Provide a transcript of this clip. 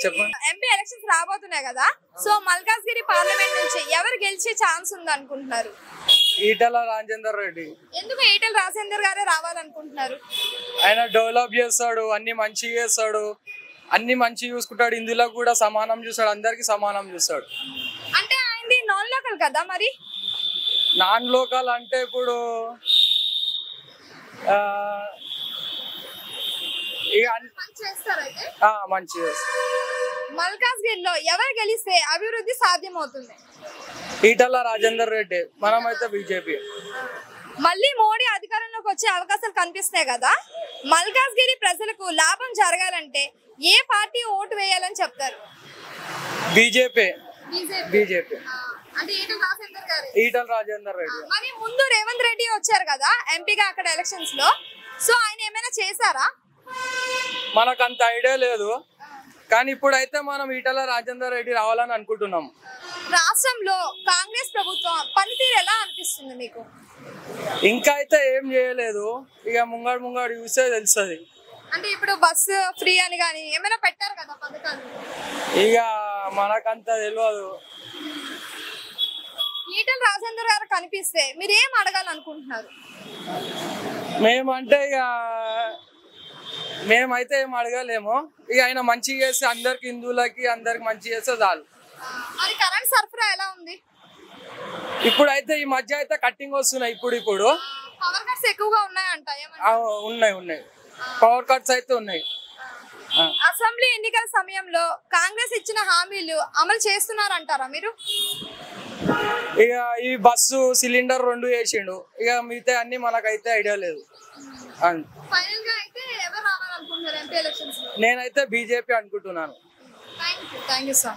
చెప్పండి. MP elections రాబోతున్నాయి కదా, సో మల్కాజ్గిరి పార్లమెంట్ నుంచి ఎవరు గెలిచే ఛాన్స్ ఉంది అనుకుంటున్నారు? ఈటల రాజేందర్ రెడ్డి. ఎందుకు ఈటల రాజేందర్ గారే రావాలనుకుంటున్నారు? ఆయన డెవలప్ చేస్తాడు, అన్ని మంచిగా చేస్తాడు, అన్ని మంచి చూసుకుంటాడు, ఇందులో కూడా సమానం చూస్తాడు, అందరికి సమానం చూస్తాడు. అంటే ఆయనది నాన్ లోకల్ కదా, మరి నాన్ లోకల్ అంటే ఇప్పుడు మంచి మల్కాజ్గిరిలో ఎవరు గెలిస్తే అభివృద్ధి సాధ్యమవుతుంది? ఈటల రాజేందర్ రెడ్డి. మనమైతే బీజేపీ. మళ్ళీ మోడీ అధికారంలోకి వచ్చే అవకాశాలు కనిపిస్తున్నాయి కదా, మల్కాజ్గిరి ప్రజలకు లాభం జరగాలంటే ఏ పార్టీ ఓటు వేయాలని చెప్తారు? బీజేపీ. బీజేపీ. అంటే ఈటల రాజేందర్ రెడ్డి. మరి ముందు రేవంత్ రెడ్డి వచ్చారు కదా ఎంపీగా అక్కడ ఎలక్షన్స్ లో, సో ఆయన ఏమైనా చేశారా? మనకు అంత ఐడియా లేదు, కానీ ఇప్పుడైతే మనం ఈటల రాజేందర్ రెడ్డి రావాలని అనుకుంటున్నాం. రాష్ట్రంలో కాంగ్రెస్ ప్రభుత్వం పనితీరు ఎలా అనిపిస్తుంది మీకు? ఇంకా అయితే ఏం చేయలేదు, ఇక ముంగడు చూస్తే తెలుస్తుంది. అంటే ఇప్పుడు బస్సు ఫ్రీ అని కానీ ఏమైనా పెట్టారు కదా పథకాలు, ఇక మనకంత తెలియదు. ఈటల రాజేందర్ గారు కనిపిస్తే మీరు ఏం అడగాలనుకుంటున్నారు? మేమైతే ఏం అడగలేము, ఇక ఆయన మంచిగా చేస్తే అందరికి, హిందువులకి అందరికి మంచి చేస్తే చాలు. మరి కరెంట్ సరఫరా ఎలా ఉంది? ఇప్పుడైతే ఈ మధ్య అయితే కట్టింగ్ వస్తున్నాయి. ఇప్పుడు పవర్ కట్స్ ఎక్కువగా ఉన్నాయంట. ఉన్నాయి పవర్ కట్స్ అయితే ఉన్నాయి. అసెంబ్లీ ఎన్నికల సమయంలో కాంగ్రెస్ ఇచ్చిన హామీలు అమలు చేస్తున్నారంటారా మీరు? ఇక ఈ బస్సు సిలిండర్ 2 వేసిండు, ఇక మిగతా అన్ని మనకైతే ఐడియా లేదు. నేనైతే బీజేపీ అనుకుంటున్నాను. Thank you sir.